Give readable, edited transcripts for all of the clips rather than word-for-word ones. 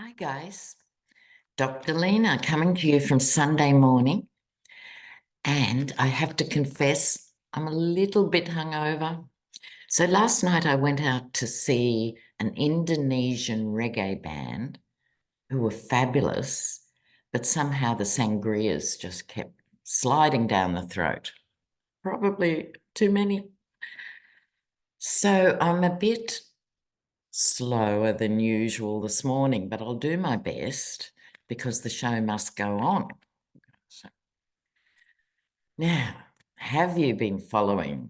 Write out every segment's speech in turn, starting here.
Hi guys, Dr. Lena coming to you from Sunday morning, and I have to confess I'm a little bit hungover. So last night I went out to see an Indonesian reggae band who were fabulous, but somehow the sangrias just kept sliding down the throat. Probably too many. So I'm a bit slower than usual this morning, but I'll do my best because the show must go on. So, now, have you been following?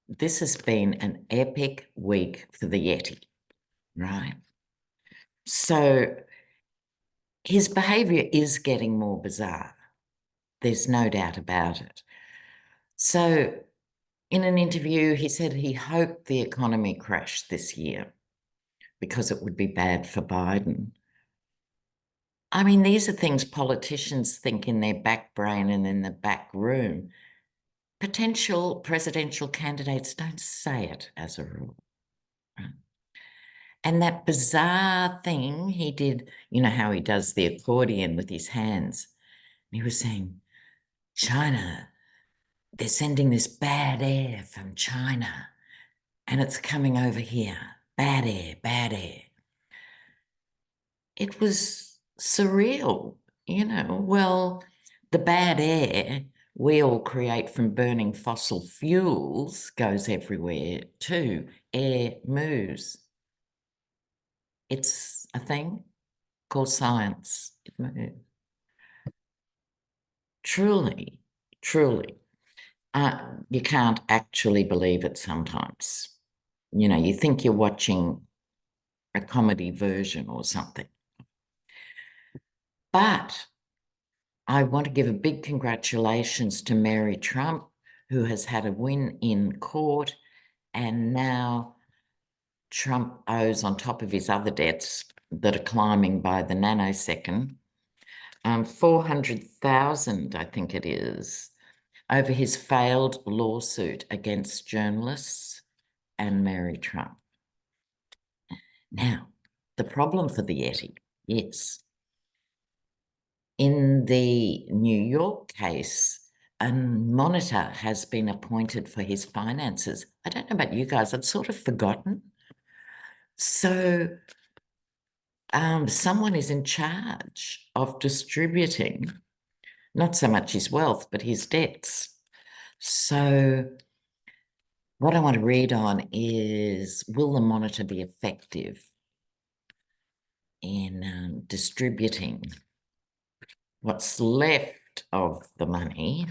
This has been an epic week for the Yeti, right? So his behaviour is getting more bizarre. There's no doubt about it. So in an interview, he said he hoped the economy crashed this year because it would be bad for Biden. I mean, these are things politicians think in their back brain and in the back room. Potential presidential candidates don't say it as a rule. Right? And that bizarre thing he did, you know how he does the accordion with his hands. He was saying, China, they're sending this bad air from China and it's coming over here. Bad air, bad air. It was surreal, well, the bad air we all create from burning fossil fuels goes everywhere too. Air moves. It's a thing called science. It moves. Truly, truly. You can't actually believe it sometimes. You think you're watching a comedy version or something. But I want to give a big congratulations to Mary Trump, who has had a win in court, and now Trump owes, on top of his other debts that are climbing by the nanosecond, 400,000, I think it is, over his failed lawsuit against journalists and Mary Trump. Now, the problem for the Yeti is, in the New York case, a monitor has been appointed for his finances. I don't know about you guys, I'd sort of forgotten. So someone is in charge of distributing not so much his wealth, but his debts. So what I want to read on is, will the monitor be effective in distributing what's left of the money?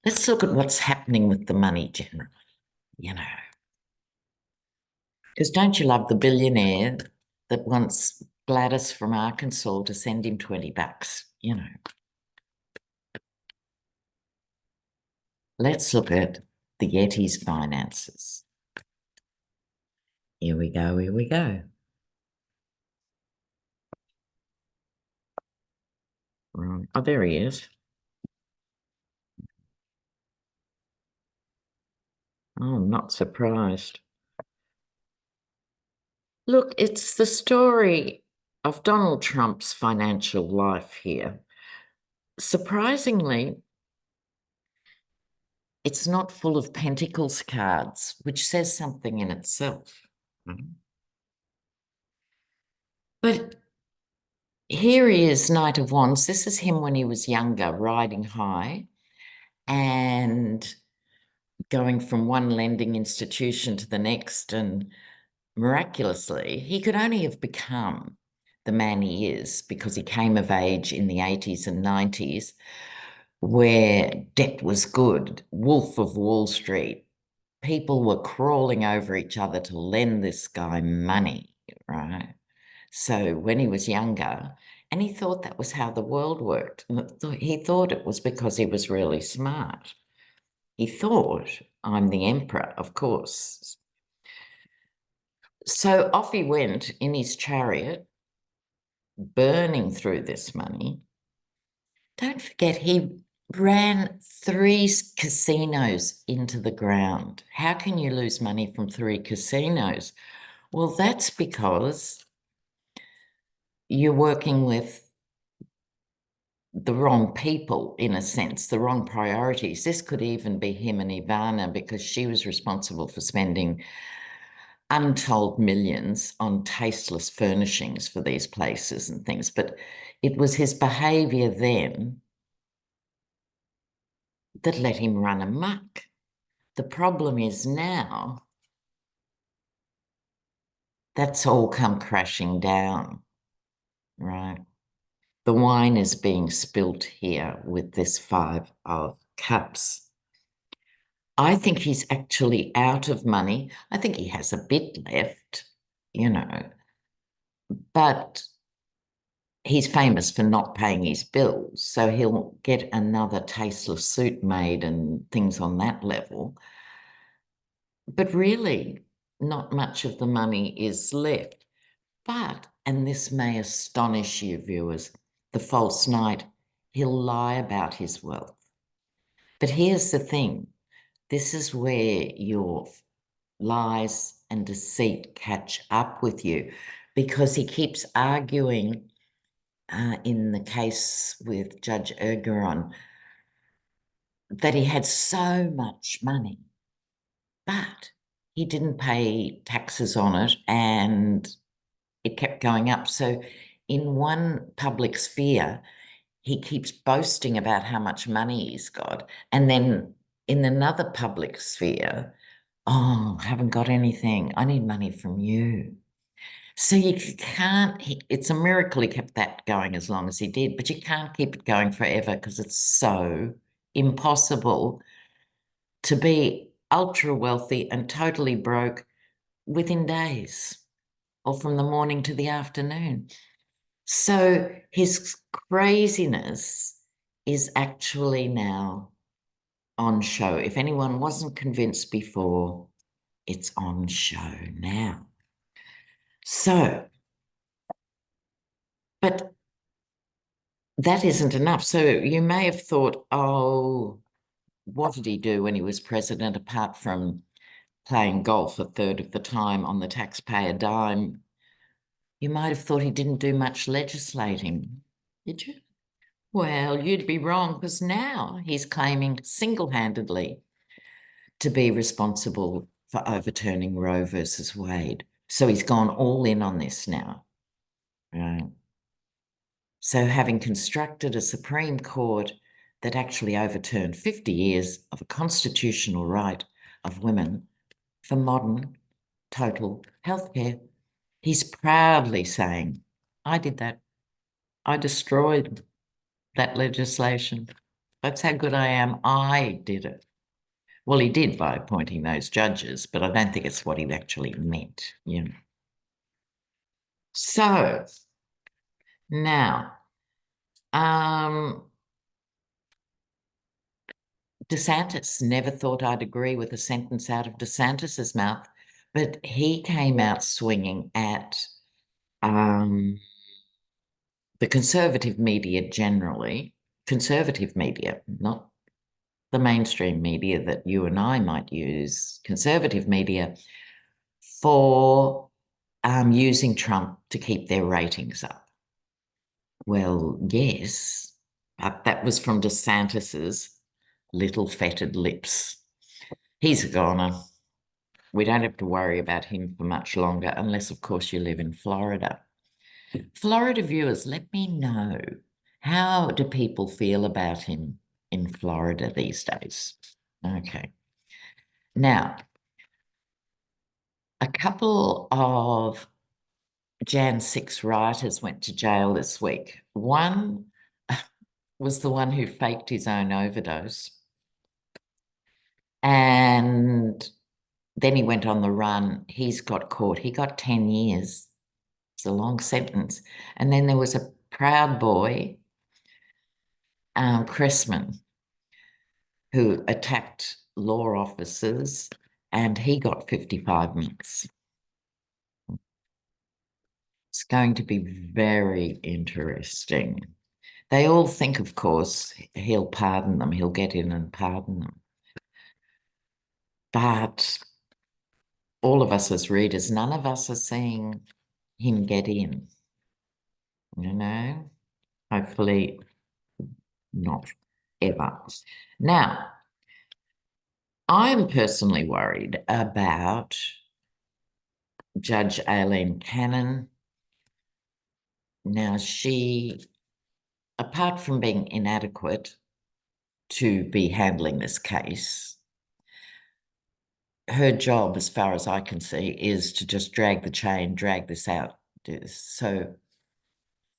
Let's look at what's happening with the money generally, Because don't you love the billionaire that wants Gladys from Arkansas to send him $20, Let's look at the Yeti's finances. Here we go, here we go. Right. Oh, there he is. Oh, I'm not surprised. Look, it's the story of Donald Trump's financial life here. Surprisingly, it's not full of pentacles cards, which says something in itself. But here he is, Knight of Wands. This is him when he was younger, riding high and going from one lending institution to the next, and miraculously, he could only have become the man he is because he came of age in the 80s and 90s where debt was good, Wolf of Wall Street. People were crawling over each other to lend this guy money, right? So when he was younger, and he thought that was how the world worked. He thought it was because he was really smart. He thought, I'm the emperor, of course. So off he went in his chariot, burning through this money. Don't forget, he ran 3 casinos into the ground. How can you lose money from 3 casinos? Well, that's because you're working with the wrong people, in a sense, the wrong priorities. This could even be him and Ivana, because she was responsible for spending untold millions on tasteless furnishings for these places and things. But it was his behaviour then that let him run amok. The problem is now that's all come crashing down, right? The wine is being spilt here with this 5 of cups. I think he's actually out of money. I think he has a bit left, you know, but he's famous for not paying his bills. So he'll get another tasteless suit made and things on that level. But really, not much of the money is left. But, and this may astonish you, viewers, the false knight, he'll lie about his wealth. But here's the thing, this is where your lies and deceit catch up with you, because he keeps arguing in the case with Judge Ergeron that he had so much money, but he didn't pay taxes on it and it kept going up. So in one public sphere, he keeps boasting about how much money he's got. And then in another public sphere, oh, I haven't got anything. I need money from you. So you can't, it's a miracle he kept that going as long as he did, but you can't keep it going forever because it's so impossible to be ultra wealthy and totally broke within days or from the morning to the afternoon. So his craziness is actually now on show. If anyone wasn't convinced before, it's on show now. So, but that isn't enough. So you may have thought, oh, what did he do when he was president apart from playing golf a third of the time on the taxpayer dime? You might have thought he didn't do much legislating, did you? Well, you'd be wrong, because now he's claiming single-handedly to be responsible for overturning Roe versus Wade. So he's gone all in on this now, right? So having constructed a Supreme Court that actually overturned 50 years of a constitutional right of women for modern total healthcare, he's proudly saying, I did that. I destroyed that legislation. That's how good I am. I did it. Well, he did by appointing those judges, but I don't think it's what he actually meant, you know. So now, DeSantis, never thought I'd agree with a sentence out of DeSantis's mouth, but he came out swinging at the conservative media generally, conservative media, not the mainstream media that you and I might use, conservative media, for using Trump to keep their ratings up. Well, yes, but that was from DeSantis's little fetid lips. He's a goner. We don't have to worry about him for much longer, unless, of course, you live in Florida. Florida viewers, let me know, how do people feel about him in Florida these days? Okay. Now, a couple of Jan 6 rioters went to jail this week. One was the one who faked his own overdose, and then he went on the run. He's got caught. He got 10 years. It's a long sentence. And then there was a Proud Boy, Cressman, who attacked law officers, and he got 55 months. It's going to be very interesting. They all think, of course, he'll pardon them. He'll get in and pardon them. But all of us as readers, none of us are seeing him get in. you know, hopefully not ever. Now, I'm personally worried about Judge Aileen Cannon. Now, she, apart from being inadequate to be handling this case, her job, as far as I can see, is to just drag the chain, drag this out, do this. So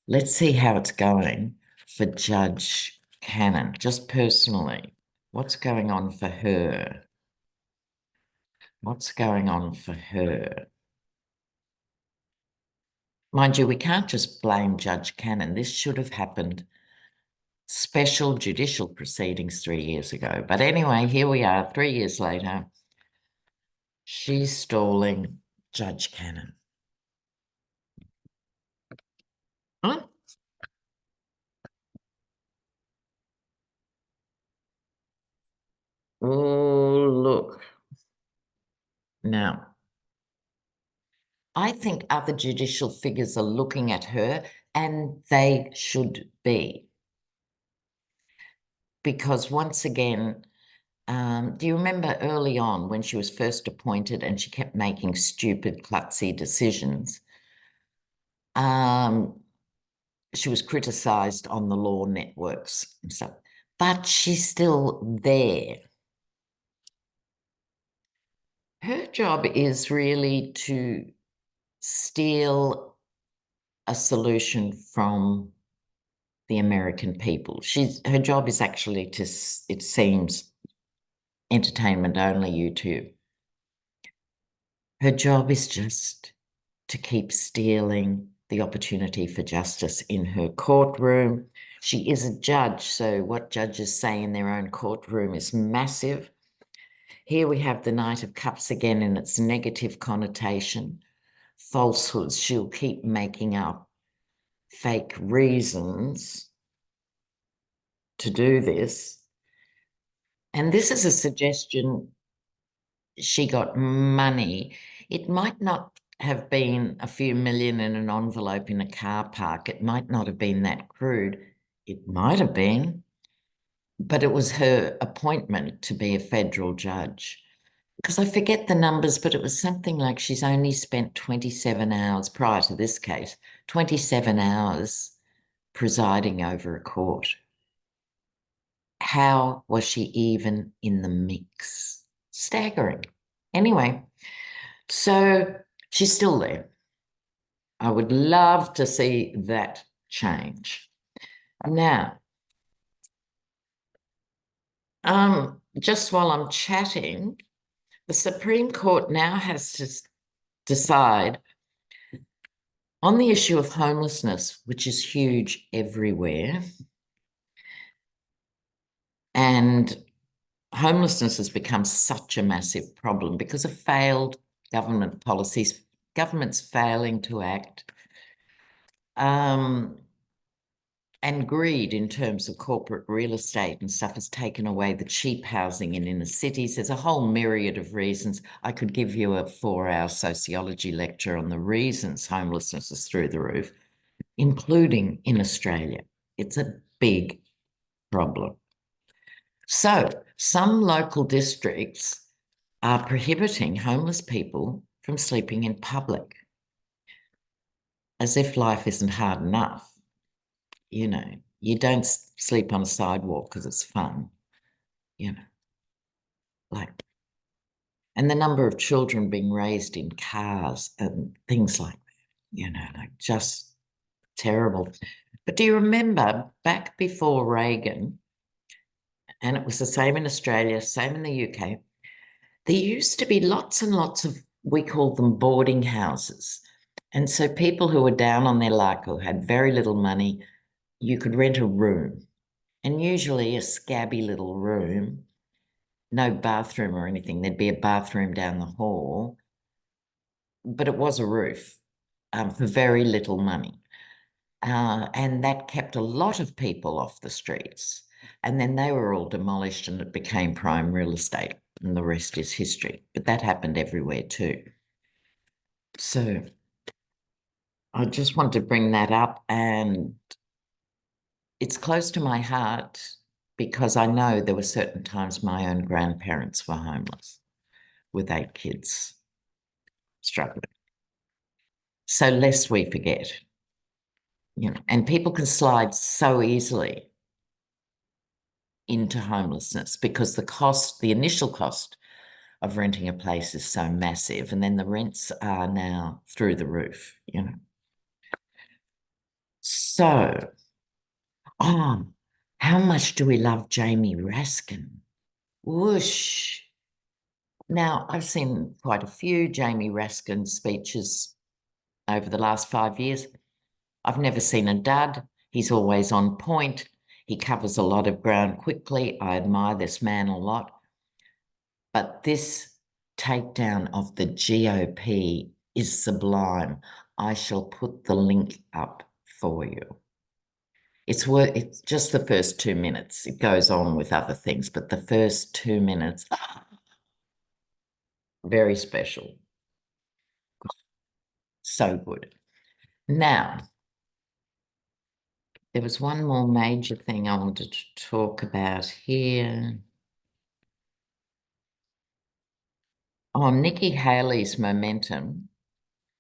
let's see how it's going for Judge Cannon, just personally. What's going on for her? What's going on for her? Mind you, we can't just blame Judge Cannon. This should have happened special judicial proceedings 3 years ago. But anyway, here we are 3 years later. She's stalling Judge Cannon. Huh? Oh, look. Now, I think other judicial figures are looking at her, and they should be. Because once again, do you remember early on when she was first appointed and she kept making stupid, klutzy decisions? She was criticised on the law networks and stuff, but she's still there. Her job is really to steal a solution from the American people. Her job is actually to, it seems, entertainment only YouTube. Her job is just to keep stealing the opportunity for justice in her courtroom. She is a judge, so what judges say in their own courtroom is massive. Here we have the Knight of Cups again in its negative connotation. Falsehoods. She'll keep making up fake reasons to do this. And this is a suggestion she got money. It might not have been a few million in an envelope in a car park. It might not have been that crude. It might have been, but it was her appointment to be a federal judge. Because I forget the numbers, but it was something like she's only spent 27 hours prior to this case, 27 hours presiding over a court. How was she even in the mix? Staggering. Anyway, so she's still there. I would love to see that change. Now, just while I'm chatting, the Supreme Court now has to decide on the issue of homelessness, which is huge everywhere. And homelessness has become such a massive problem because of failed government policies, governments failing to act, and greed in terms of corporate real estate and stuff has taken away the cheap housing in inner cities. There's a whole myriad of reasons. I could give you a 4-hour sociology lecture on the reasons homelessness is through the roof, including in Australia. It's a big problem. So some local districts are prohibiting homeless people from sleeping in public, as if life isn't hard enough. You know, you don't sleep on a sidewalk because it's fun, you know, like, and the number of children being raised in cars and things like that, you know, like just terrible. But do you remember back before Reagan, and it was the same in Australia, same in the UK, there used to be lots and lots of, we called them boarding houses. And so people who were down on their luck or had very little money, you could rent a room, and usually a scabby little room, no bathroom or anything. There'd be a bathroom down the hall, but it was a roof for very little money. And that kept a lot of people off the streets. And then they were all demolished and it became prime real estate, and the rest is history. But that happened everywhere too. So I just want to bring that up, and it's close to my heart because I know there were certain times my own grandparents were homeless with 8 kids struggling. So lest we forget, and people can slide so easily into homelessness because the initial cost of renting a place is so massive, and then the rents are now through the roof. So, oh, how much do we love Jamie Raskin? Whoosh. Now, I've seen quite a few Jamie Raskin speeches over the last 5 years. I've never seen a dud. He's always on point. He covers a lot of ground quickly. I admire this man a lot. But this takedown of the GOP is sublime. I shall put the link up for you. It's just the first 2 minutes. It goes on with other things, but the first 2 minutes, very special. So good. Now, there was one more major thing I wanted to talk about here. Oh, Nikki Haley's momentum,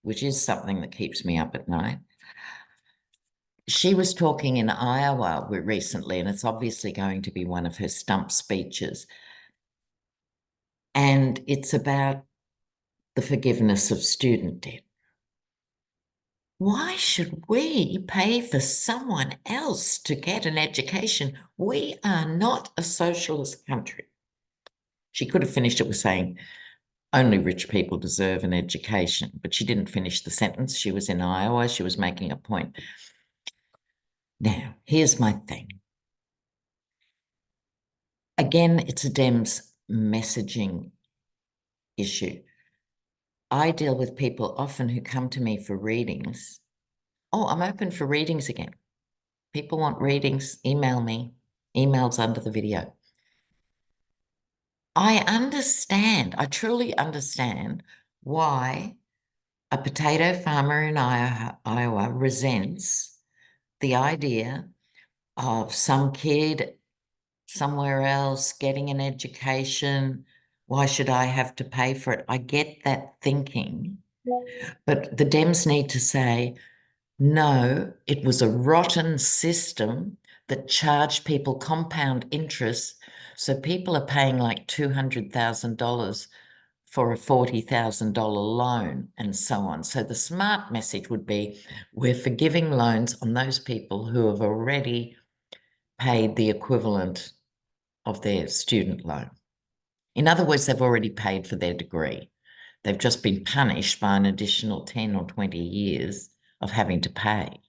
which is something that keeps me up at night. She was talking in Iowa recently, and it's obviously going to be one of her stump speeches. And it's about the forgiveness of student debt. Why should we pay for someone else to get an education? We are not a socialist country. She could have finished it with saying, only rich people deserve an education, but she didn't finish the sentence. She was in Iowa. She was making a point. Now, here's my thing. Again, it's a Dems messaging issue. I deal with people often who come to me for readings. Oh, I'm open for readings again. People want readings, email me. Email's under the video. I truly understand why a potato farmer in Iowa resents the idea of some kid somewhere else getting an education. Why should I have to pay for it? I get that thinking, but the Dems need to say, no, it was a rotten system that charged people compound interest. So people are paying like $200,000 for a $40,000 loan and so on. So the smart message would be, we're forgiving loans on those people who have already paid the equivalent of their student loan. In other words, they've already paid for their degree. They've just been punished by an additional 10 or 20 years of having to pay.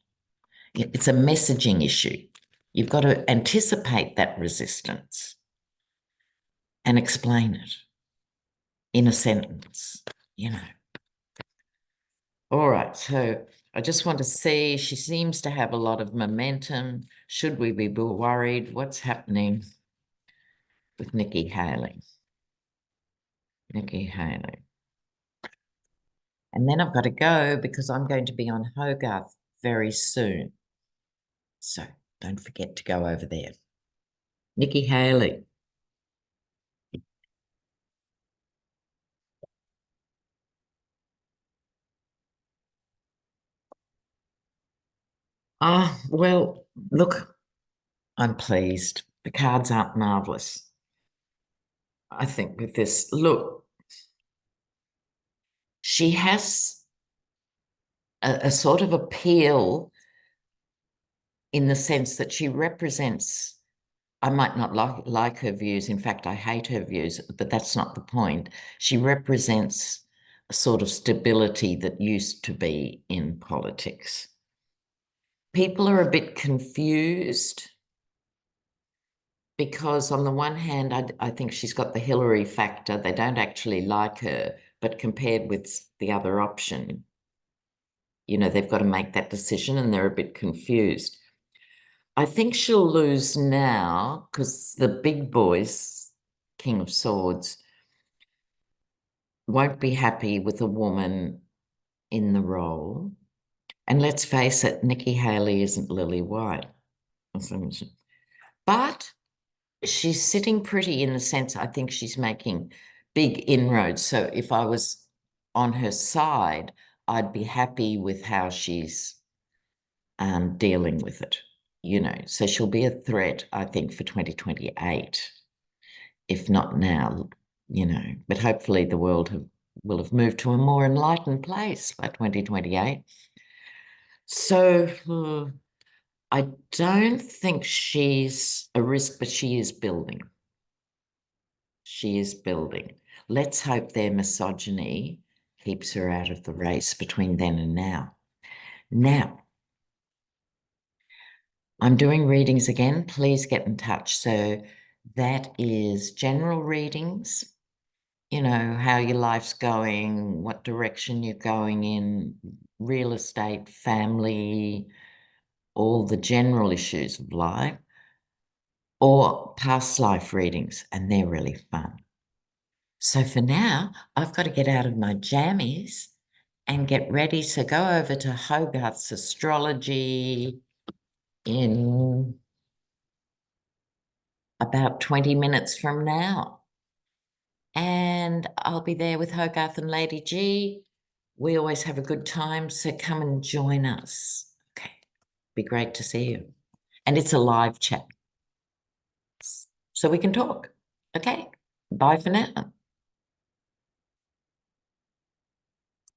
It's a messaging issue. You've got to anticipate that resistance and explain it in a sentence. All right, so I just want to see, she seems to have a lot of momentum. Should we be worried? What's happening with Nikki Haley? Nikki Haley. And then I've got to go because I'm going to be on Hogarth very soon. So don't forget to go over there. Nikki Haley. Well, look, I'm pleased. The cards aren't marvellous. I think with this, look, she has a sort of appeal in the sense that she represents, I might not like her views. In fact, I hate her views, but that's not the point. She represents a sort of stability that used to be in politics. People are a bit confused because on the one hand, I think she's got the Hillary factor. They don't actually like her, but compared with the other option, they've got to make that decision and they're a bit confused. I think she'll lose now because the big boys, King of Swords, won't be happy with a woman in the role. And let's face it, Nikki Haley isn't Lily White. But she's sitting pretty in the sense I think she's making big inroads. So if I was on her side, I'd be happy with how she's dealing with it, So she'll be a threat, I think, for 2028, if not now, But hopefully the world will have moved to a more enlightened place by 2028. So I don't think she's a risk, but she is building. She is building. Let's hope their misogyny keeps her out of the race between then and now. Now, I'm doing readings again. Please get in touch. So that is general readings, how your life's going, what direction you're going in, real estate, family, all the general issues of life, or past life readings, and they're really fun. So for now, I've got to get out of my jammies and get ready. So go over to Hogarth's Astrology in about 20 minutes from now. And I'll be there with Hogarth and Lady G. We always have a good time, so come and join us. Okay, be great to see you. And it's a live chat, so we can talk. Okay, bye for now.